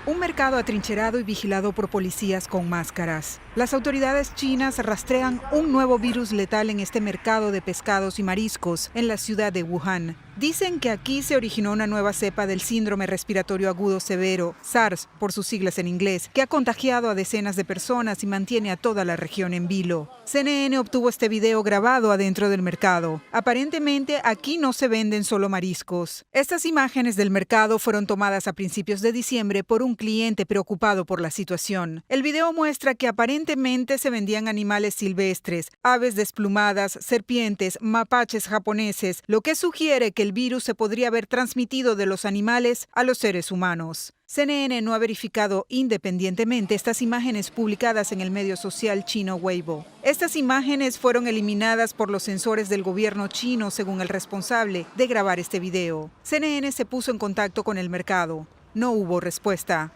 Un mercado atrincherado y vigilado por policías con máscaras. Las autoridades chinas rastrean un nuevo virus letal en este mercado de pescados y mariscos en la ciudad de Wuhan. Dicen que aquí se originó una nueva cepa del síndrome respiratorio agudo severo, SARS por sus siglas en inglés, que ha contagiado a decenas de personas y mantiene a toda la región en vilo. CNN obtuvo este video grabado adentro del mercado. Aparentemente aquí no se venden solo mariscos. Estas imágenes del mercado fueron tomadas a principios de diciembre por un cliente preocupado por la situación. El video muestra que aparentemente se vendían animales silvestres, aves desplumadas, serpientes, mapaches japoneses, lo que sugiere que el virus se podría haber transmitido de los animales a los seres humanos. CNN no ha verificado independientemente estas imágenes publicadas en el medio social chino Weibo. Estas imágenes fueron eliminadas por los sensores del gobierno chino, según el responsable de grabar este video. CNN se puso en contacto con el mercado. No hubo respuesta.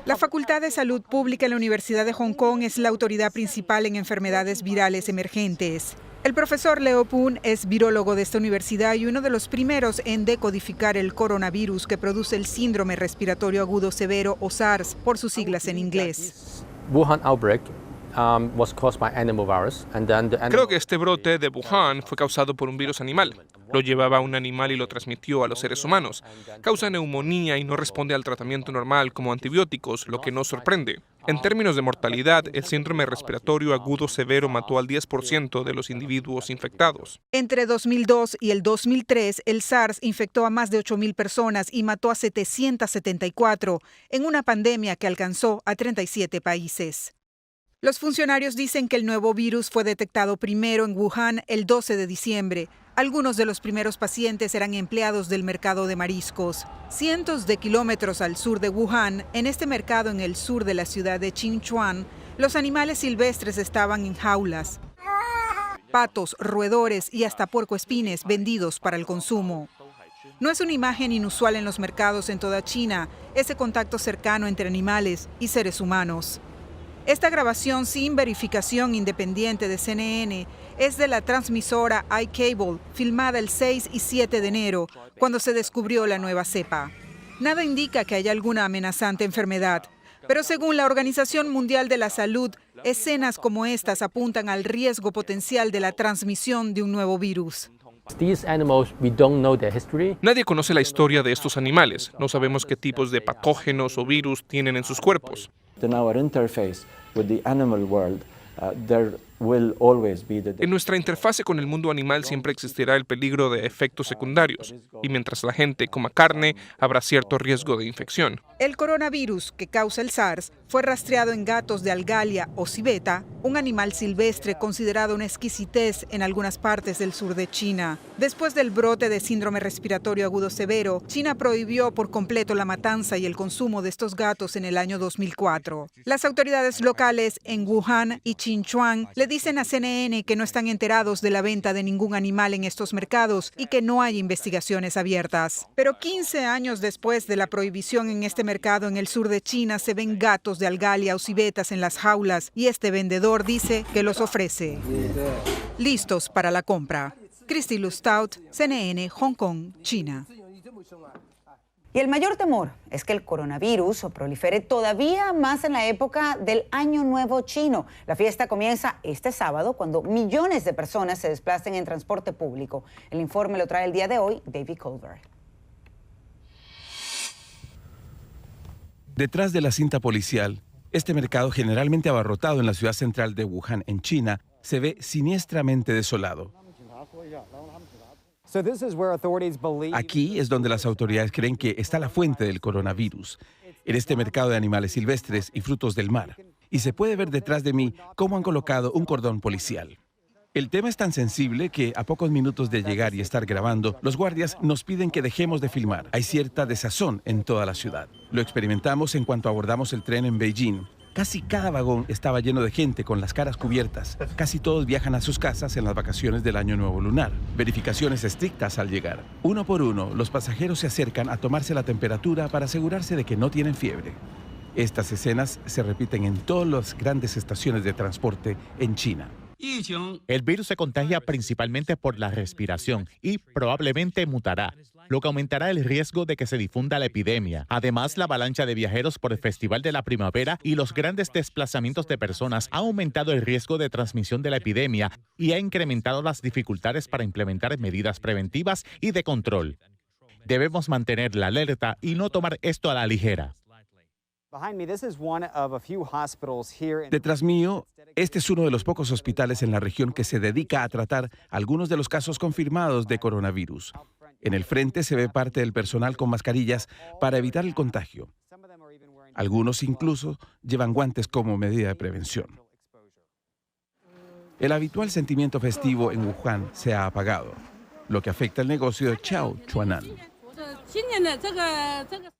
La Facultad de Salud Pública en la Universidad de Hong Kong es la autoridad principal en enfermedades virales emergentes. El profesor Leo Pun es virólogo de esta universidad y uno de los primeros en decodificar el coronavirus que produce el síndrome respiratorio agudo severo o SARS, por sus siglas en inglés. Wuhan outbreak was caused by animal virus, and then the Creo que este brote de Wuhan fue causado por un virus animal. Lo llevaba un animal y lo transmitió a los seres humanos. Causa neumonía y no responde al tratamiento normal como antibióticos, lo que no sorprende. En términos de mortalidad, el síndrome respiratorio agudo severo mató al 10% de los individuos infectados. Entre 2002 y el 2003, el SARS infectó a más de 8,000 personas y mató a 774 en una pandemia que alcanzó a 37 países. Los funcionarios dicen que el nuevo virus fue detectado primero en Wuhan el 12 de diciembre. Algunos de los primeros pacientes eran empleados del mercado de mariscos. Cientos de kilómetros al sur de Wuhan, en este mercado en el sur de la ciudad de Qinchuan, los animales silvestres estaban en jaulas. Patos, roedores y hasta puercoespines vendidos para el consumo. No es una imagen inusual en los mercados en toda China, ese contacto cercano entre animales y seres humanos. Esta grabación sin verificación independiente de CNN es de la transmisora iCable, filmada el 6 y 7 de enero, cuando se descubrió la nueva cepa. Nada indica que haya alguna amenazante enfermedad, pero según la Organización Mundial de la Salud, escenas como estas apuntan al riesgo potencial de la transmisión de un nuevo virus. Nadie conoce la historia de estos animales. No sabemos qué tipos de patógenos o virus tienen en sus cuerpos. En nuestra interfase con el mundo animal siempre existirá el peligro de efectos secundarios, y mientras la gente coma carne, habrá cierto riesgo de infección. El coronavirus que causa el SARS fue rastreado en gatos de Algalia o civeta, un animal silvestre considerado una exquisitez en algunas partes del sur de China. Después del brote de síndrome respiratorio agudo severo, China prohibió por completo la matanza y el consumo de estos gatos en el año 2004. Las autoridades locales en Wuhan y Qinchuan le dicen a CNN que no están enterados de la venta de ningún animal en estos mercados y que no hay investigaciones abiertas. Pero 15 años después de la prohibición en este mercado en el sur de China, se ven gatos de Algalia o civetas en las jaulas y este vendedor dice que los ofrece. Listos para la compra. Christy Lustaut, CNN, Hong Kong, China. Y el mayor temor es que el coronavirus prolifere todavía más en la época del Año Nuevo chino. La fiesta comienza este sábado cuando millones de personas se desplacen en transporte público. El informe lo trae el día de hoy David Colbert. Detrás de la cinta policial, este mercado generalmente abarrotado en la ciudad central de Wuhan, en China, se ve siniestramente desolado. Aquí es donde las autoridades creen que está la fuente del coronavirus, en este mercado de animales silvestres y frutos del mar. Y se puede ver detrás de mí cómo han colocado un cordón policial. El tema es tan sensible que a pocos minutos de llegar y estar grabando, los guardias nos piden que dejemos de filmar. Hay cierta desazón en toda la ciudad. Lo experimentamos en cuanto abordamos el tren en Beijing. Casi cada vagón estaba lleno de gente con las caras cubiertas. Casi todos viajan a sus casas en las vacaciones del Año Nuevo Lunar. Verificaciones estrictas al llegar. Uno por uno, los pasajeros se acercan a tomarse la temperatura para asegurarse de que no tienen fiebre. Estas escenas se repiten en todas las grandes estaciones de transporte en China. El virus se contagia principalmente por la respiración y probablemente mutará, lo que aumentará el riesgo de que se difunda la epidemia. Además, la avalancha de viajeros por el Festival de la Primavera y los grandes desplazamientos de personas ha aumentado el riesgo de transmisión de la epidemia y ha incrementado las dificultades para implementar medidas preventivas y de control. Debemos mantener la alerta y no tomar esto a la ligera. Detrás mío, este es uno de los pocos hospitales en la región que se dedica a tratar algunos de los casos confirmados de coronavirus. En el frente se ve parte del personal con mascarillas para evitar el contagio. Algunos incluso llevan guantes como medida de prevención. El habitual sentimiento festivo en Wuhan se ha apagado, lo que afecta el negocio de Chao Chuanan.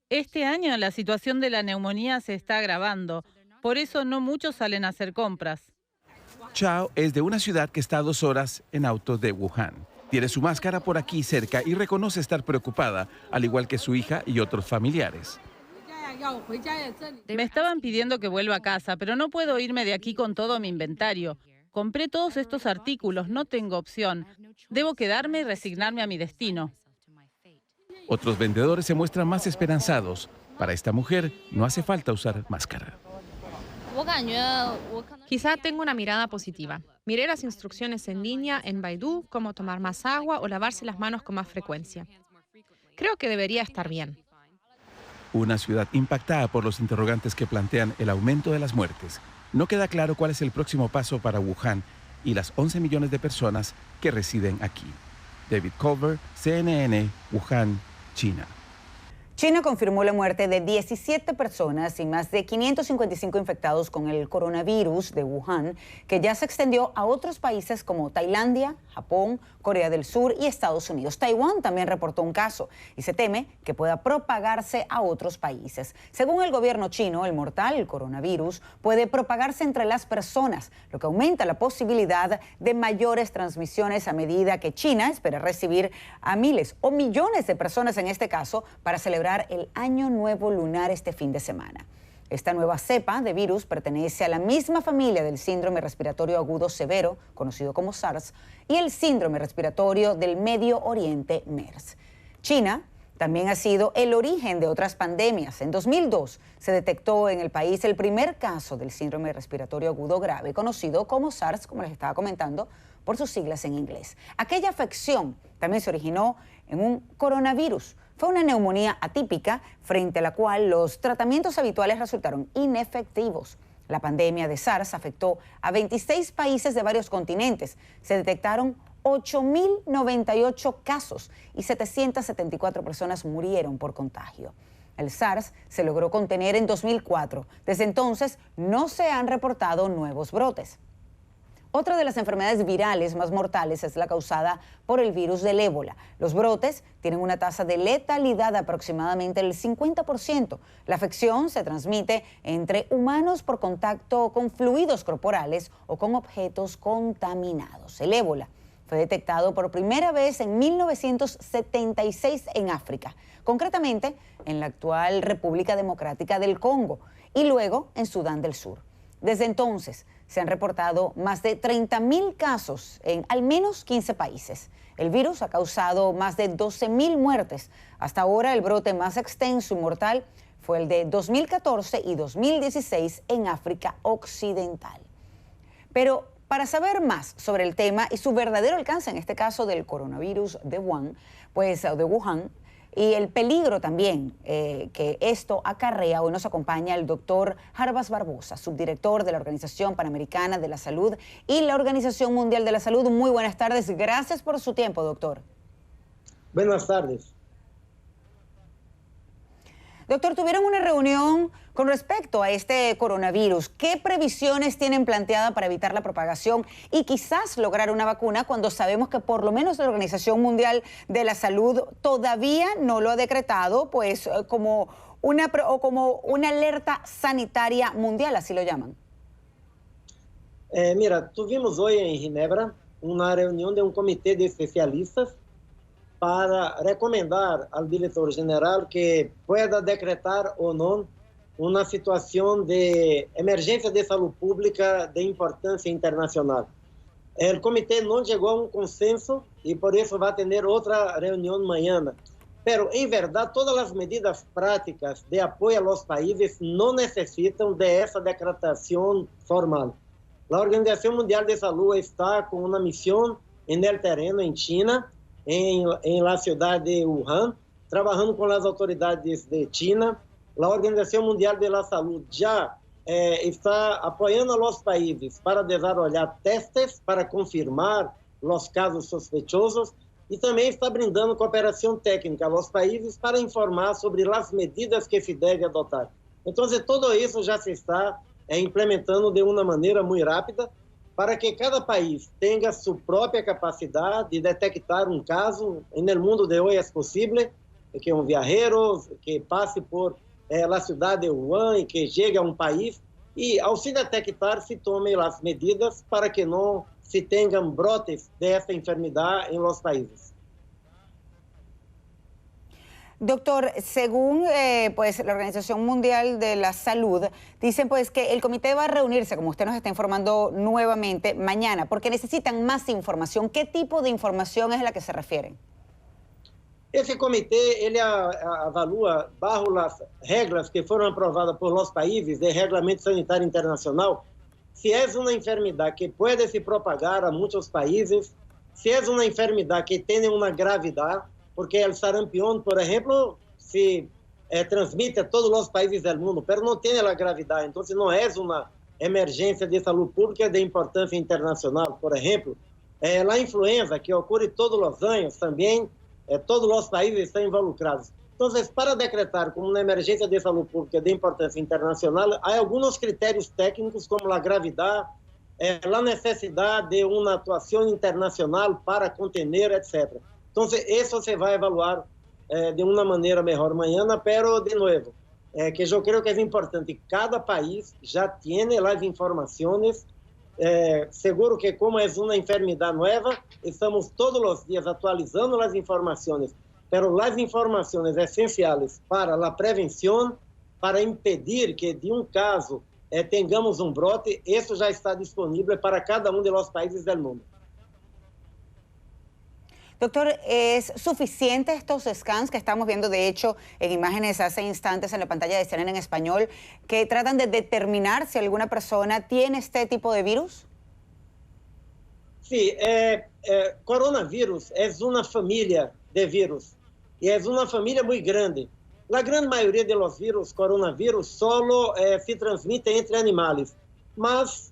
Este año la situación de la neumonía se está agravando, por eso no muchos salen a hacer compras. Chao es de una ciudad que está a 2 horas en auto de Wuhan. Tiene su máscara por aquí cerca y reconoce estar preocupada, al igual que su hija y otros familiares. Me estaban pidiendo que vuelva a casa, pero no puedo irme de aquí con todo mi inventario. Compré todos estos artículos, no tengo opción. Debo quedarme y resignarme a mi destino. Otros vendedores se muestran más esperanzados. Para esta mujer no hace falta usar máscara. Quizá tengo una mirada positiva. Miré las instrucciones en línea en Baidu, cómo tomar más agua o lavarse las manos con más frecuencia. Creo que debería estar bien. Una ciudad impactada por los interrogantes que plantean el aumento de las muertes. No queda claro cuál es el próximo paso para Wuhan y las 11 millones de personas que residen aquí. David Culver, CNN, Wuhan, China. China confirmó la muerte de 17 personas y más de 555 infectados con el coronavirus de Wuhan, que ya se extendió a otros países como Tailandia, Japón, Corea del Sur y Estados Unidos. Taiwán también reportó un caso y se teme que pueda propagarse a otros países. Según el gobierno chino, el mortal coronavirus puede propagarse entre las personas, lo que aumenta la posibilidad de mayores transmisiones a medida que China espera recibir a miles o millones de personas en este caso para celebrar el Año Nuevo Lunar este fin de semana. Esta nueva cepa de virus pertenece a la misma familia del síndrome respiratorio agudo severo, conocido como SARS, y el síndrome respiratorio del Medio Oriente, MERS. China también ha sido el origen de otras pandemias. En 2002 se detectó en el país el primer caso del síndrome respiratorio agudo grave, conocido como SARS, como les estaba comentando, por sus siglas en inglés. Aquella afección también se originó en un coronavirus. Fue una neumonía atípica frente a la cual los tratamientos habituales resultaron inefectivos. La pandemia de SARS afectó a 26 países de varios continentes. Se detectaron 8.098 casos y 774 personas murieron por contagio. El SARS se logró contener en 2004. Desde entonces no se han reportado nuevos brotes. Otra de las enfermedades virales más mortales es la causada por el virus del ébola. Los brotes tienen una tasa de letalidad de aproximadamente el 50%. La afección se transmite entre humanos por contacto con fluidos corporales o con objetos contaminados. El ébola fue detectado por primera vez en 1976 en África, concretamente en la actual República Democrática del Congo y luego en Sudán del Sur. Desde entonces se han reportado más de 30.000 casos en al menos 15 países. El virus ha causado más de 12.000 muertes. Hasta ahora el brote más extenso y mortal fue el de 2014 y 2016 en África Occidental. Pero para saber más sobre el tema y su verdadero alcance, en este caso del coronavirus de Wuhan, y el peligro también que esto acarrea, hoy nos acompaña el doctor Jarbas Barbosa, subdirector de la Organización Panamericana de la Salud y la Organización Mundial de la Salud. Muy buenas tardes, gracias por su tiempo, doctor. Buenas tardes. Doctor, tuvieron una reunión con respecto a este coronavirus. ¿Qué previsiones tienen planteadas para evitar la propagación y quizás lograr una vacuna cuando sabemos que por lo menos la Organización Mundial de la Salud todavía no lo ha decretado pues como una alerta sanitaria mundial, así lo llaman? Mira, tuvimos hoy en Ginebra una reunión de un comité de especialistas para recomendar al director general que pueda decretar o no una situación de emergencia de salud pública de importância internacional. O comitê não chegou a um consenso e por isso vai ter outra reunião amanhã. Pero, em verdade, todas as medidas práticas de apoio aos países não necessitam dessa decretação formal. A Organização Mundial de Saúde está com uma missão no terreno em China, em la cidade de Wuhan, trabalhando com as autoridades de China. A Organização Mundial de la Saúde já está apoiando os países para desenvolver testes para confirmar os casos suspeitosos e também está brindando cooperação técnica aos países para informar sobre as medidas que se deve adotar. Então, tudo isso já se está implementando de uma maneira muito rápida para que cada país tenha sua própria capacidade de detectar um caso. No mundo de hoje é possível que um viajero que passe por a cidade de Wuhan e que chegue a um país e, ao se detectar, se tomem as medidas para que não se tenham brotes dessa enfermidade em los países. Doctor, según pues, la Organización Mundial de la Salud, dicen pues que el comité va a reunirse, como usted nos está informando nuevamente, mañana, porque necesitan más información. ¿Qué tipo de información es la que se refieren? Esse comitê, ele avalua, bajo as regras que foram aprovadas por los países de Regulamento Sanitário Internacional, se é uma enfermidade que pode se propagar a muitos países, se é uma enfermidade que tem uma gravidade, porque o sarampião, por exemplo, se transmite a todos os países do mundo, mas não tem a gravidade, então não é uma emergência de saúde pública de importância internacional. Por exemplo, a influenza, que ocorre todos os anos, também todos os países estão involucrados. Então, para decretar como uma emergência de saúde pública de importância internacional, há alguns critérios técnicos, como a gravidade, a necessidade de uma atuação internacional para conter, etc. Então, isso se vai evaluar de uma maneira melhor amanhã, pero, de novo, que eu creio que é importante, cada país já tem as informações, seguro que como é uma enfermidade nova, estamos todos os dias atualizando as informações, pero as informações essenciais para a prevenção, para impedir que de um caso tenhamos um brote, isso já está disponível para cada um dos países do mundo. Doctor, ¿es suficiente estos scans que estamos viendo, de hecho, en imágenes hace instantes en la pantalla de CNN en español, que tratan de determinar si alguna persona tiene este tipo de virus? Sí, coronavírus es una familia de virus y es una familia muy grande. La gran mayoría de los virus, coronavirus, solo se transmiten entre animales, mas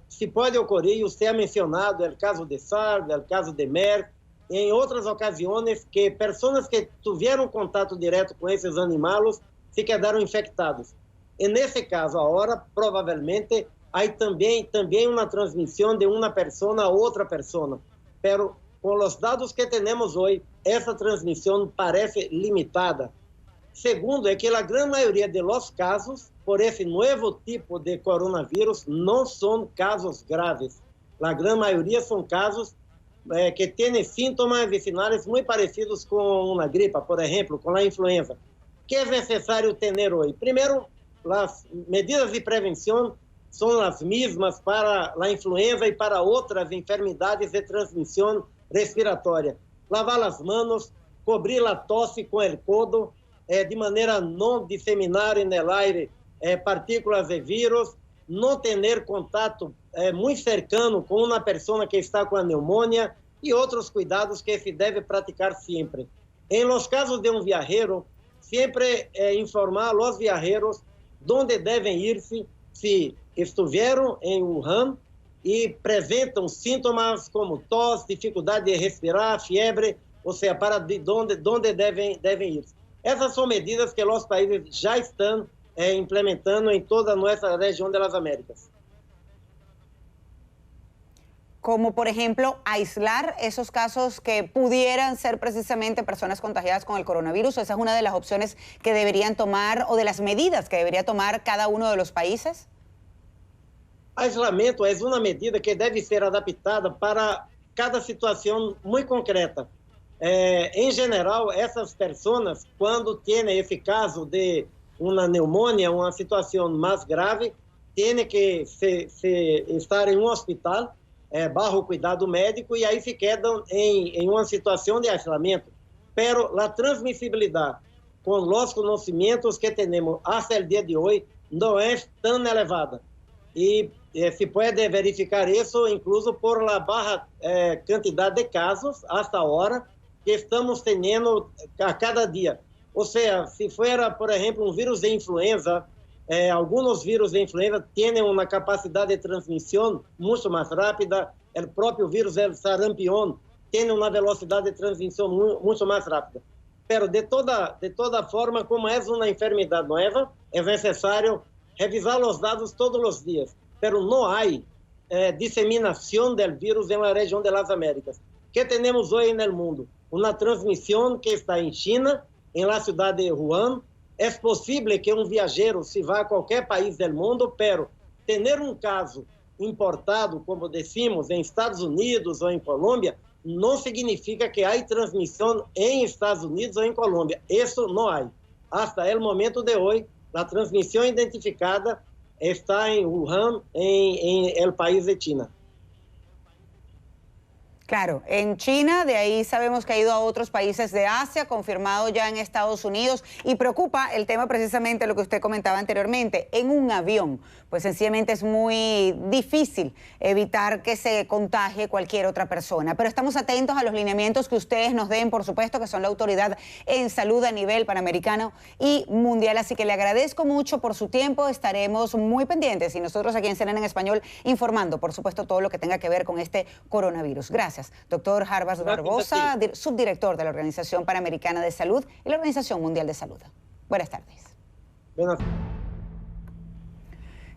se puede ocurrir, y usted ha mencionado el caso de SARS, el caso de MERS, em outras ocasiões que pessoas que tiveram contato direto com esses animais se quedaram infectados. E nesse caso, agora, provavelmente, há também uma transmissão de uma pessoa a outra pessoa. Pero, com os dados que temos hoje, essa transmissão parece limitada. Segundo, é que a grande maioria dos casos, por esse novo tipo de coronavírus, não são casos graves. A grande maioria são casos que têm sintomas e sinais muito parecidos com uma gripe, por exemplo, com a influenza. O que é necessário ter hoje? Primeiro, as medidas de prevenção são as mesmas para a influenza e para outras enfermidades de transmissão respiratória. Lavar as mãos, cobrir a tosse com o codo, de maneira a não disseminar no aire partículas de vírus, não ter contato muito cercano com uma pessoa que está com a pneumonia e outros cuidados que se deve praticar sempre. Em los casos de um viajero, sempre informar os viajeros onde devem ir-se se estiveram em Wuhan e apresentam sintomas como tosse, dificuldade de respirar, febre, ou seja, para de onde devem ir. Essas são medidas que os países já estão implementando em toda a nossa região das Américas. Como, por ejemplo, aislar esos casos que pudieran ser precisamente personas contagiadas con el coronavirus. ¿Esa es una de las opciones que deberían tomar o de las medidas que debería tomar cada uno de los países? Aislamento é uma medida que deve ser adaptada para cada situação muito concreta. Em geral, essas pessoas, quando têm esse caso de uma pneumonia, uma situação mais grave, têm que estar em um hospital, bajo cuidado médico e aí se quedam em uma situação de isolamento. Pero a transmissibilidade com os conhecimentos que temos até o dia de hoje não é tão elevada. E se pode verificar isso incluso por la baja quantidade de casos hasta agora que estamos tendo a cada dia. Ou seja, se fuera, por exemplo, um vírus de influenza, alguns vírus de influenza têm uma capacidade de transmissão muito mais rápida. O próprio vírus do sarampião tem uma velocidade de transmissão muito mais rápida. Pero de toda forma, como é uma enfermidade nova, é necessário revisar os dados todos os dias. Pero não há disseminação do vírus na região das Américas. Que temos hoje no mundo? Uma transmissão que está em China, em la cidade de Wuhan. É possível que um viajero se vá a qualquer país do mundo, pero ter um caso importado, como decimos, em Estados Unidos ou em Colômbia, não significa que há transmissão em Estados Unidos ou em Colômbia. Isso não há. Hasta o momento de hoje, a transmissão identificada está em Wuhan, en el país de China. Claro, en China, de ahí sabemos que ha ido a otros países de Asia, confirmado ya en Estados Unidos, y preocupa el tema precisamente lo que usted comentaba anteriormente, en un avión, pues sencillamente es muy difícil evitar que se contagie cualquier otra persona. Pero estamos atentos a los lineamientos que ustedes nos den, por supuesto, que son la autoridad en salud a nivel panamericano y mundial, así que le agradezco mucho por su tiempo, estaremos muy pendientes y nosotros aquí en CNN en Español informando, por supuesto, todo lo que tenga que ver con este coronavirus. Gracias. Doctor Harbas Barbosa, subdirector de la Organización Panamericana de Salud y la Organización Mundial de Salud. Buenas tardes. Buenas.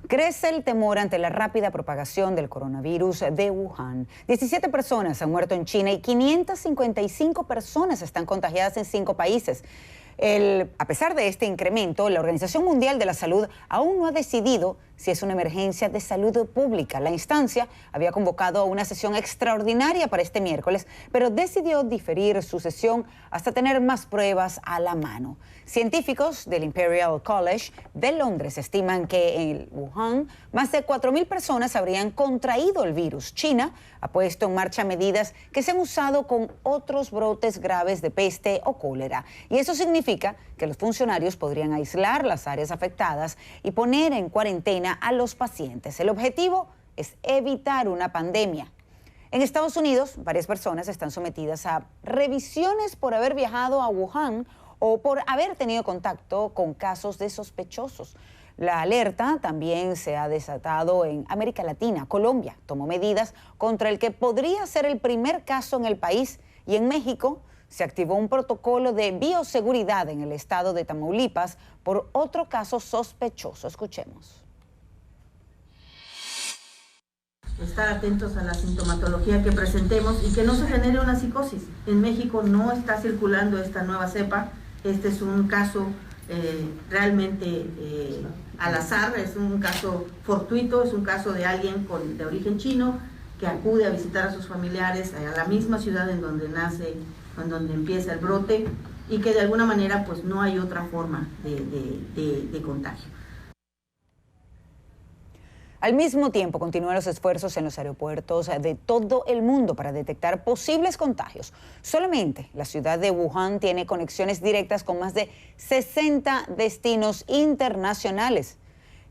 Crece el temor ante la rápida propagación del coronavirus de Wuhan. 17 personas han muerto en China y 555 personas están contagiadas en 5 países. A pesar de este incremento, la Organización Mundial de la Salud aún no ha decidido si es una emergencia de salud pública. La instancia había convocado una sesión extraordinaria para este miércoles, pero decidió diferir su sesión hasta tener más pruebas a la mano. Científicos del Imperial College de Londres estiman que en Wuhan más de 4.000 personas habrían contraído el virus. China ha puesto en marcha medidas que se han usado con otros brotes graves de peste o cólera. Y eso significa que los funcionarios podrían aislar las áreas afectadas y poner en cuarentena a los pacientes. El objetivo es evitar una pandemia. En Estados Unidos, varias personas están sometidas a revisiones por haber viajado a Wuhan o por haber tenido contacto con casos de sospechosos. La alerta también se ha desatado en América Latina. Colombia tomó medidas contra el que podría ser el primer caso en el país, y en México se activó un protocolo de bioseguridad en el estado de Tamaulipas por otro caso sospechoso. Escuchemos. Estar atentos a la sintomatología que presentemos y que no se genere una psicosis. En México no está circulando esta nueva cepa. Este es un caso realmente al azar, es un caso fortuito, es un caso de alguien de origen chino que acude a visitar a sus familiares a la misma ciudad en donde nace, en donde empieza el brote, y que de alguna manera pues no hay otra forma de contagio. Al mismo tiempo, continúan los esfuerzos en los aeropuertos de todo el mundo para detectar posibles contagios. Solamente la ciudad de Wuhan tiene conexiones directas con más de 60 destinos internacionales.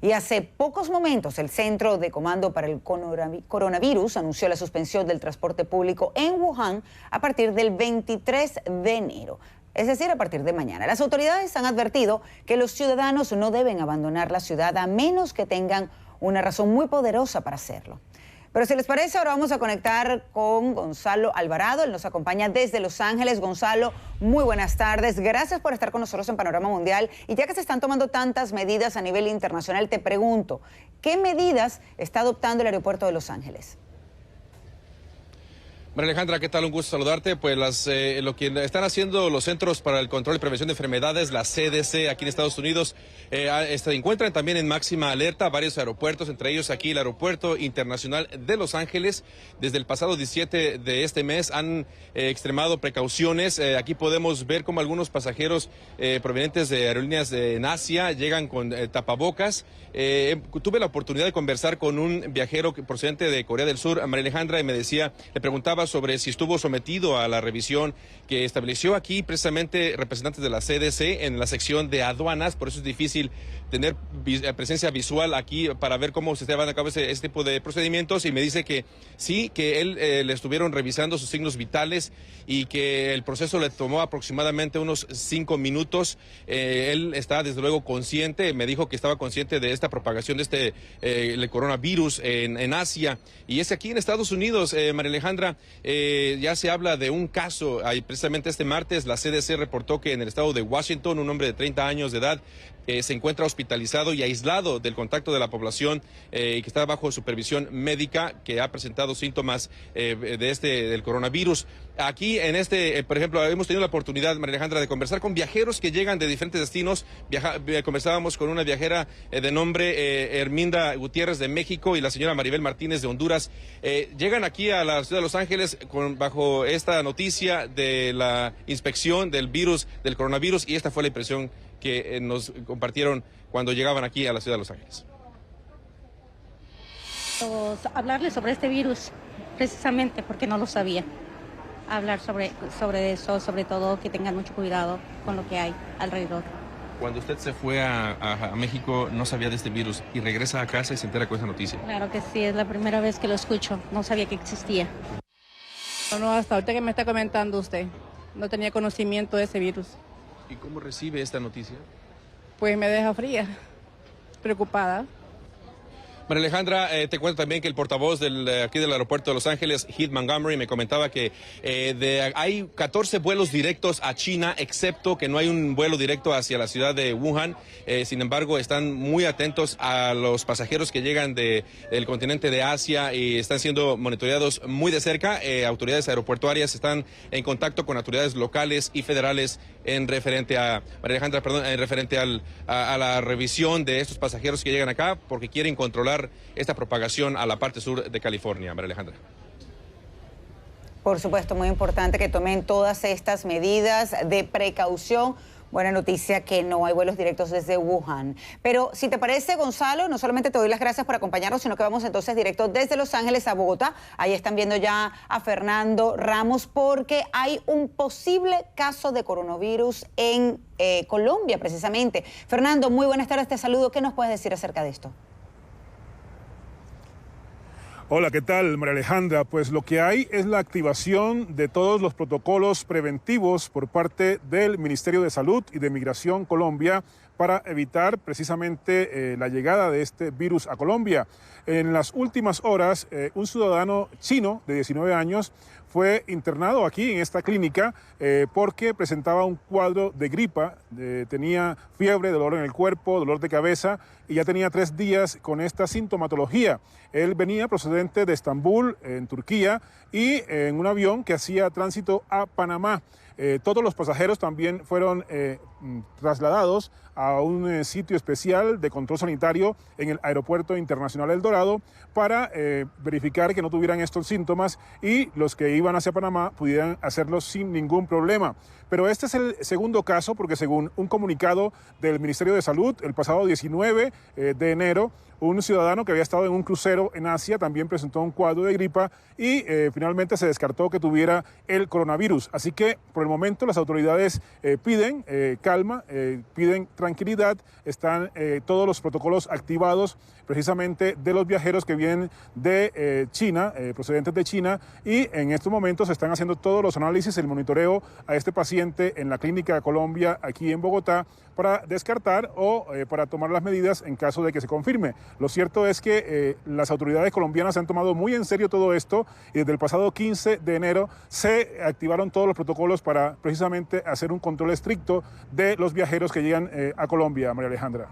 Y hace pocos momentos, el Centro de Comando para el Coronavirus anunció la suspensión del transporte público en Wuhan a partir del 23 de enero. Es decir, a partir de mañana. Las autoridades han advertido que los ciudadanos no deben abandonar la ciudad a menos que tengan una razón muy poderosa para hacerlo. Pero si les parece, ahora vamos a conectar con Gonzalo Alvarado. Él nos acompaña desde Los Ángeles. Gonzalo, muy buenas tardes. Gracias por estar con nosotros en Panorama Mundial. Y ya que se están tomando tantas medidas a nivel internacional, te pregunto, ¿qué medidas está adoptando el aeropuerto de Los Ángeles? María Alejandra, ¿qué tal? Un gusto saludarte. Pues lo que están haciendo los Centros para el Control y Prevención de Enfermedades, la CDC, aquí en Estados Unidos, se encuentran también en máxima alerta varios aeropuertos, entre ellos aquí el Aeropuerto Internacional de Los Ángeles. Desde el pasado 17 de este mes han extremado precauciones. Aquí podemos ver cómo algunos pasajeros provenientes de aerolíneas en Asia llegan con tapabocas. Tuve la oportunidad de conversar con un viajero procedente de Corea del Sur, María Alejandra, y me decía, le preguntaba sobre si estuvo sometido a la revisión que estableció aquí precisamente representantes de la CDC en la sección de aduanas. Por eso es difícil tener presencia visual aquí para ver cómo se llevan a cabo ese tipo de procedimientos, y me dice que sí, que él le estuvieron revisando sus signos vitales y que el proceso le tomó aproximadamente unos 5 minutos. Él está desde luego consciente, me dijo que estaba consciente de esta propagación de el coronavirus en Asia, y es aquí en Estados Unidos, María Alejandra. Ya se habla de un caso. Precisamente este martes la CDC reportó que en el estado de Washington un hombre de 30 años de edad se encuentra hospitalizado y aislado del contacto de la población y que está bajo supervisión médica, que ha presentado síntomas del coronavirus. Aquí por ejemplo, hemos tenido la oportunidad, María Alejandra, de conversar con viajeros que llegan de diferentes destinos. Conversábamos con una viajera de nombre Herminda Gutiérrez de México y la señora Maribel Martínez de Honduras. Llegan aquí a la ciudad de Los Ángeles bajo esta noticia de la inspección del coronavirus, y esta fue la impresión que nos compartieron cuando llegaban aquí a la ciudad de Los Ángeles. Hablarles sobre este virus, precisamente porque no lo sabía. Hablar sobre eso, sobre todo que tengan mucho cuidado con lo que hay alrededor. Cuando usted se fue a México, no sabía de este virus, y regresa a casa y se entera con esa noticia. Claro que sí, es la primera vez que lo escucho. No sabía que existía. No, hasta ahorita que me está comentando usted, no tenía conocimiento de ese virus. ¿Y cómo recibe esta noticia? Pues me deja fría, preocupada. María Alejandra, te cuento también que el portavoz aquí del aeropuerto de Los Ángeles, Heath Montgomery, me comentaba que hay 14 vuelos directos a China, excepto que no hay un vuelo directo hacia la ciudad de Wuhan. Sin embargo, están muy atentos a los pasajeros que llegan del continente de Asia y están siendo monitoreados muy de cerca. Autoridades aeroportuarias están en contacto con autoridades locales y federales en referente a la revisión de estos pasajeros que llegan acá, porque quieren controlar esta propagación a la parte sur de California. María Alejandra. Por supuesto, muy importante que tomen todas estas medidas de precaución. Buena noticia que no hay vuelos directos desde Wuhan. Pero si te parece, Gonzalo, no solamente te doy las gracias por acompañarnos, sino que vamos entonces directo desde Los Ángeles a Bogotá. Ahí están viendo ya a Fernando Ramos, porque hay un posible caso de coronavirus en Colombia, precisamente. Fernando, muy buenas tardes, te saludo. ¿Qué nos puedes decir acerca de esto? Hola, ¿qué tal, María Alejandra? Pues lo que hay es la activación de todos los protocolos preventivos por parte del Ministerio de Salud y de Migración Colombia para evitar precisamente la llegada de este virus a Colombia. En las últimas horas, un ciudadano chino de 19 años fue internado aquí en esta clínica porque presentaba un cuadro de gripa, tenía fiebre, dolor en el cuerpo, dolor de cabeza, y ya tenía 3 días con esta sintomatología. Él venía procedente de Estambul, en Turquía, y en un avión que hacía tránsito a Panamá. Todos los pasajeros también fueron trasladados a un sitio especial de control sanitario en el Aeropuerto Internacional El Dorado para verificar que no tuvieran estos síntomas, y los que iban hacia Panamá pudieran hacerlo sin ningún problema. Pero este es el segundo caso, porque según un comunicado del Ministerio de Salud, el pasado 19 de enero, un ciudadano que había estado en un crucero en Asia también presentó un cuadro de gripa y finalmente se descartó que tuviera el coronavirus. Así que por el momento las autoridades piden calma, piden tranquilidad. Están todos los protocolos activados precisamente de los viajeros que vienen de China, procedentes de China, y en estos momentos se están haciendo todos los análisis, el monitoreo a este paciente en la Clínica Colombia aquí en Bogotá para descartar o para tomar las medidas en caso de que se confirme. Lo cierto es que las autoridades colombianas han tomado muy en serio todo esto, y desde el pasado 15 de enero se activaron todos los protocolos para precisamente hacer un control estricto de los viajeros que llegan a Colombia, María Alejandra.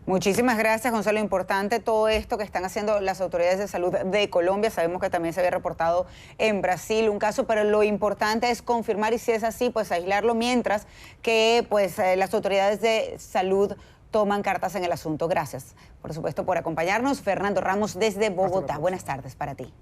Muchísimas gracias, Gonzalo. Importante todo esto que están haciendo las autoridades de salud de Colombia. Sabemos que también se había reportado en Brasil un caso, pero lo importante es confirmar, y si es así, pues aislarlo, mientras que pues las autoridades de salud toman cartas en el asunto. Gracias, por supuesto, por acompañarnos. Fernando Ramos desde Bogotá. Buenas tardes para ti.